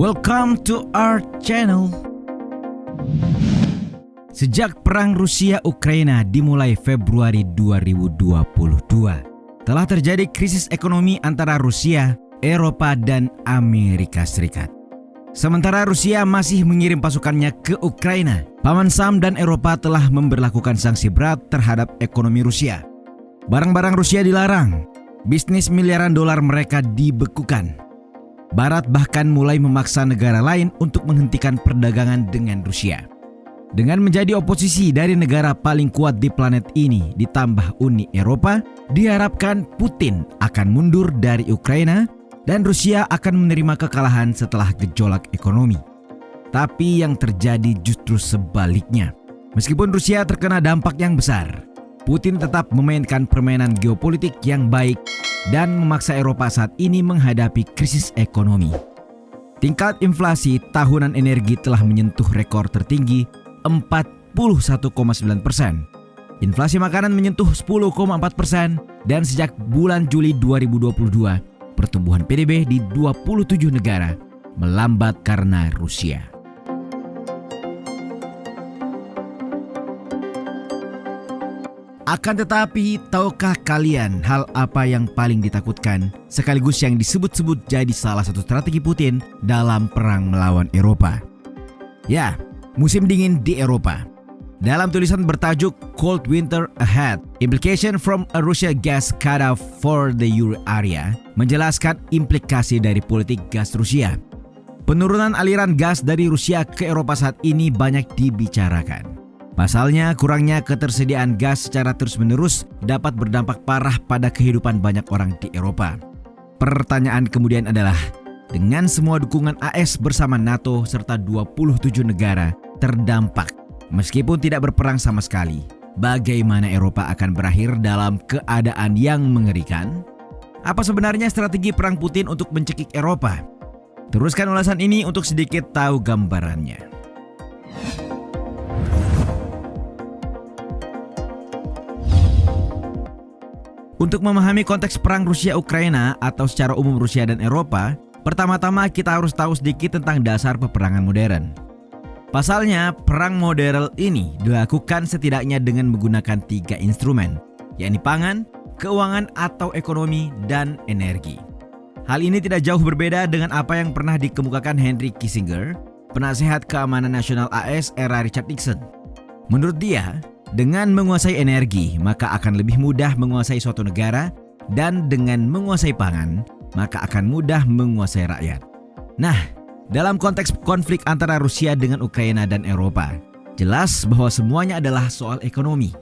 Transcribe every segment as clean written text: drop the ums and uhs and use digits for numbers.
Welcome to our channel. Sejak perang Rusia-Ukraina dimulai Februari 2022, telah terjadi krisis ekonomi antara Rusia, Eropa, dan Amerika Serikat. Sementara Rusia masih mengirim pasukannya ke Ukraina, Paman Sam dan Eropa telah memberlakukan sanksi berat terhadap ekonomi Rusia. Barang-barang Rusia dilarang, bisnis miliaran dolar mereka dibekukan. Barat bahkan mulai memaksa negara lain untuk menghentikan perdagangan dengan Rusia. Dengan menjadi oposisi dari negara paling kuat di planet ini ditambah Uni Eropa, diharapkan Putin akan mundur dari Ukraina dan Rusia akan menerima kekalahan setelah gejolak ekonomi. Tapi yang terjadi justru sebaliknya. Meskipun Rusia terkena dampak yang besar, Putin tetap memainkan permainan geopolitik yang baik dan memaksa Eropa saat ini menghadapi krisis ekonomi. Tingkat inflasi tahunan energi telah menyentuh rekor tertinggi 41,9%. Inflasi makanan menyentuh 10,4% dan sejak bulan Juli 2022, pertumbuhan PDB di 27 negara melambat karena Rusia. Akan tetapi, tahukah kalian hal apa yang paling ditakutkan sekaligus yang disebut-sebut jadi salah satu strategi Putin dalam perang melawan Eropa? Ya, musim dingin di Eropa. Dalam tulisan bertajuk Cold Winter Ahead, Implication from a Russia Gas Cutoff for the Euro Area, menjelaskan implikasi dari politik gas Rusia. Penurunan aliran gas dari Rusia ke Eropa saat ini banyak dibicarakan. Pasalnya, kurangnya ketersediaan gas secara terus-menerus dapat berdampak parah pada kehidupan banyak orang di Eropa. Pertanyaan kemudian adalah, dengan semua dukungan AS bersama NATO serta 27 negara terdampak, meskipun tidak berperang sama sekali, bagaimana Eropa akan berakhir dalam keadaan yang mengerikan? Apa sebenarnya strategi perang Putin untuk mencekik Eropa? Teruskan ulasan ini untuk sedikit tahu gambarannya. Untuk memahami konteks perang Rusia-Ukraina atau secara umum Rusia dan Eropa, pertama-tama kita harus tahu sedikit tentang dasar peperangan modern. Pasalnya, perang modern ini dilakukan setidaknya dengan menggunakan 3 instrumen, yakni pangan, keuangan atau ekonomi, dan energi. Hal ini tidak jauh berbeda dengan apa yang pernah dikemukakan Henry Kissinger, penasehat keamanan nasional AS era Richard Nixon. Menurut dia, dengan menguasai energi, maka akan lebih mudah menguasai suatu negara, dan dengan menguasai pangan, maka akan mudah menguasai rakyat. Nah, dalam konteks konflik antara Rusia dengan Ukraina dan Eropa, jelas bahwa semuanya adalah soal ekonomi.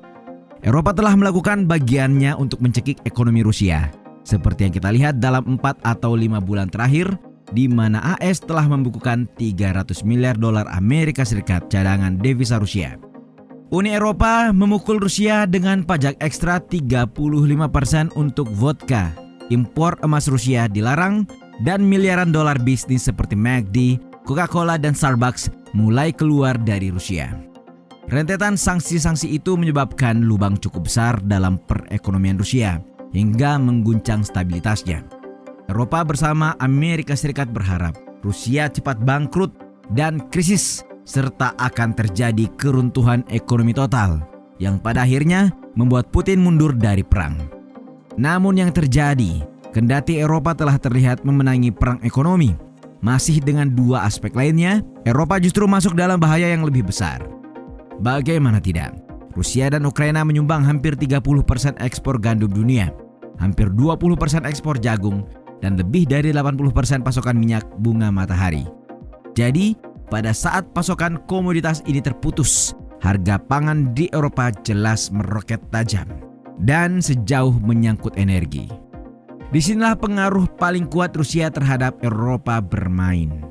Eropa telah melakukan bagiannya untuk mencekik ekonomi Rusia, seperti yang kita lihat dalam 4 atau 5 bulan terakhir, di mana AS telah membukukan 300 miliar dolar Amerika Serikat cadangan devisa Rusia. Uni Eropa memukul Rusia dengan pajak ekstra 35% untuk vodka. Impor emas Rusia dilarang dan miliaran dolar bisnis seperti McD, Coca-Cola, dan Starbucks mulai keluar dari Rusia. Rentetan sanksi-sanksi itu menyebabkan lubang cukup besar dalam perekonomian Rusia hingga mengguncang stabilitasnya. Eropa bersama Amerika Serikat berharap Rusia cepat bangkrut dan krisis, serta akan terjadi keruntuhan ekonomi total yang pada akhirnya membuat Putin mundur dari perang. Namun yang terjadi, kendati Eropa telah terlihat memenangi perang ekonomi, masih dengan 2 aspek lainnya, Eropa justru masuk dalam bahaya yang lebih besar. Bagaimana tidak? Rusia dan Ukraina menyumbang hampir 30% ekspor gandum dunia, hampir 20% ekspor jagung, dan lebih dari 80% pasokan minyak bunga matahari. Jadi, pada saat pasokan komoditas ini terputus, harga pangan di Eropa jelas meroket tajam. Dan sejauh menyangkut energi, disinilah pengaruh paling kuat Rusia terhadap Eropa bermain.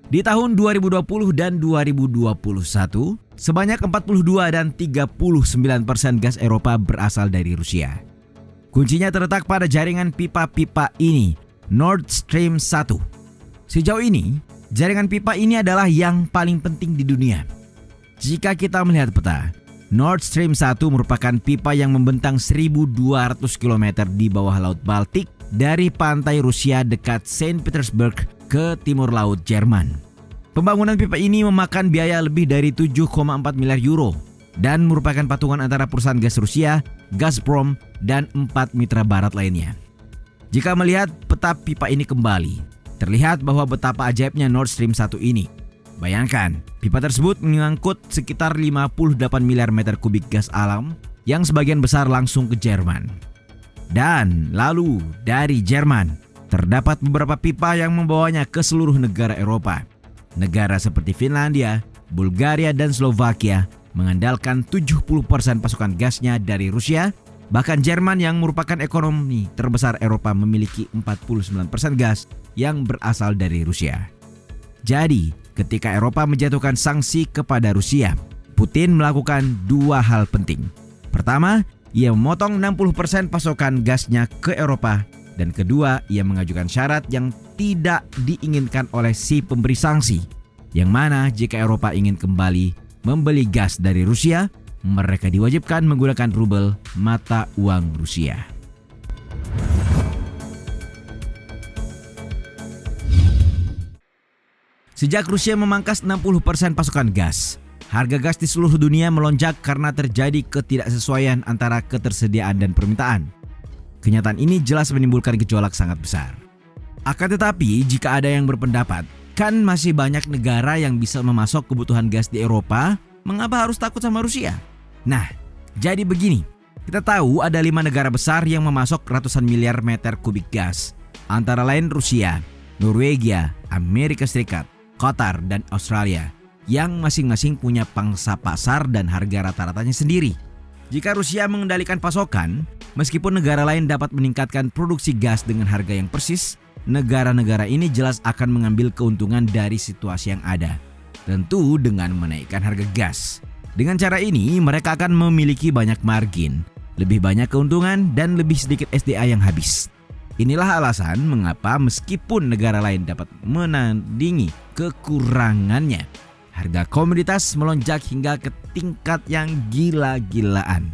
Di tahun 2020 dan 2021, sebanyak 42 dan 39% gas Eropa berasal dari Rusia. Kuncinya terletak pada jaringan pipa-pipa ini, Nord Stream 1. Sejauh ini, jaringan pipa ini adalah yang paling penting di dunia. Jika kita melihat peta, Nord Stream 1 merupakan pipa yang membentang 1.200 km di bawah Laut Baltik dari pantai Rusia dekat Saint Petersburg ke timur laut Jerman. Pembangunan pipa ini memakan biaya lebih dari 7,4 miliar euro dan merupakan patungan antara perusahaan gas Rusia, Gazprom, dan 4 mitra barat lainnya. Jika melihat peta pipa ini kembali, terlihat bahwa betapa ajaibnya Nord Stream 1 ini. Bayangkan, pipa tersebut mengangkut sekitar 58 miliar meter kubik gas alam yang sebagian besar langsung ke Jerman. Dan lalu dari Jerman, terdapat beberapa pipa yang membawanya ke seluruh negara Eropa. Negara seperti Finlandia, Bulgaria, dan Slovakia mengandalkan 70% pasokan gasnya dari Rusia. Bahkan Jerman yang merupakan ekonomi terbesar Eropa memiliki 49% gas yang berasal dari Rusia. Jadi, ketika Eropa menjatuhkan sanksi kepada Rusia, Putin melakukan dua hal penting. Pertama, ia memotong 60% pasokan gasnya ke Eropa. Dan kedua, ia mengajukan syarat yang tidak diinginkan oleh si pemberi sanksi. Yang mana jika Eropa ingin kembali membeli gas dari Rusia, mereka diwajibkan menggunakan rubel, mata uang Rusia. Sejak Rusia memangkas 60% pasokan gas, harga gas di seluruh dunia melonjak karena terjadi ketidaksesuaian antara ketersediaan dan permintaan. Kenyataan ini jelas menimbulkan gejolak sangat besar. Akan tetapi, jika ada yang berpendapat, kan masih banyak negara yang bisa memasok kebutuhan gas di Eropa, mengapa harus takut sama Rusia? Nah, jadi begini. Kita tahu ada 5 negara besar yang memasok ratusan miliar meter kubik gas. Antara lain Rusia, Norwegia, Amerika Serikat, Qatar, dan Australia, yang masing-masing punya pangsa pasar dan harga rata-ratanya sendiri. Jika Rusia mengendalikan pasokan, meskipun negara lain dapat meningkatkan produksi gas dengan harga yang persis, negara-negara ini jelas akan mengambil keuntungan dari situasi yang ada. Tentu dengan menaikkan harga gas. Dengan cara ini, mereka akan memiliki banyak margin, lebih banyak keuntungan, dan lebih sedikit SDA yang habis. Inilah alasan mengapa meskipun negara lain dapat menandingi kekurangannya, harga komoditas melonjak hingga ke tingkat yang gila-gilaan.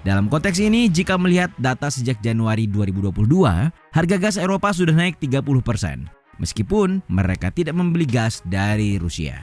Dalam konteks ini, jika melihat data sejak Januari 2022, harga gas Eropa sudah naik 30%, meskipun mereka tidak membeli gas dari Rusia.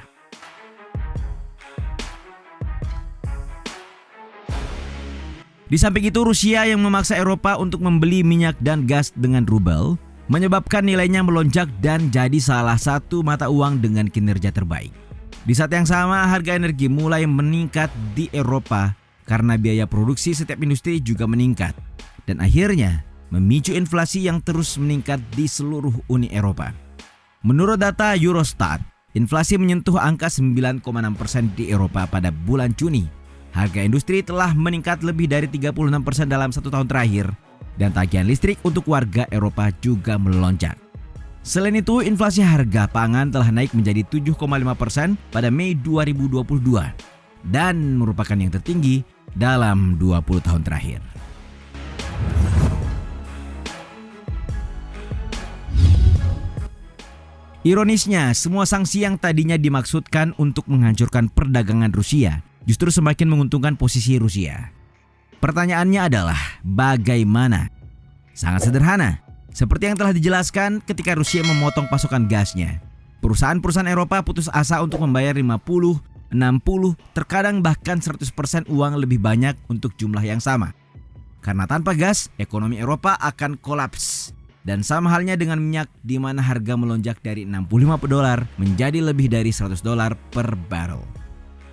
Di samping itu, Rusia yang memaksa Eropa untuk membeli minyak dan gas dengan rubel menyebabkan nilainya melonjak dan jadi salah satu mata uang dengan kinerja terbaik. Di saat yang sama, harga energi mulai meningkat di Eropa karena biaya produksi setiap industri juga meningkat dan akhirnya memicu inflasi yang terus meningkat di seluruh Uni Eropa. Menurut data Eurostat, inflasi menyentuh angka 9,6% di Eropa pada bulan Juni. Harga industri telah meningkat lebih dari 36% dalam 1 tahun terakhir dan tagihan listrik untuk warga Eropa juga melonjak. Selain itu, inflasi harga pangan telah naik menjadi 7,5% pada Mei 2022 dan merupakan yang tertinggi dalam 20 tahun terakhir. Ironisnya, semua sanksi yang tadinya dimaksudkan untuk menghancurkan perdagangan Rusia justru semakin menguntungkan posisi Rusia. Pertanyaannya adalah bagaimana? Sangat sederhana. Seperti yang telah dijelaskan, ketika Rusia memotong pasokan gasnya, perusahaan-perusahaan Eropa putus asa untuk membayar 50, 60, terkadang bahkan 100% uang lebih banyak untuk jumlah yang sama. Karena tanpa gas, ekonomi Eropa akan kolaps. Dan sama halnya dengan minyak di mana harga melonjak dari $65 menjadi lebih dari $100 per barrel.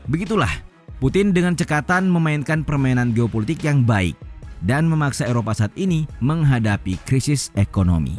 Begitulah, Putin dengan cekatan memainkan permainan geopolitik yang baik dan memaksa Eropa saat ini menghadapi krisis ekonomi.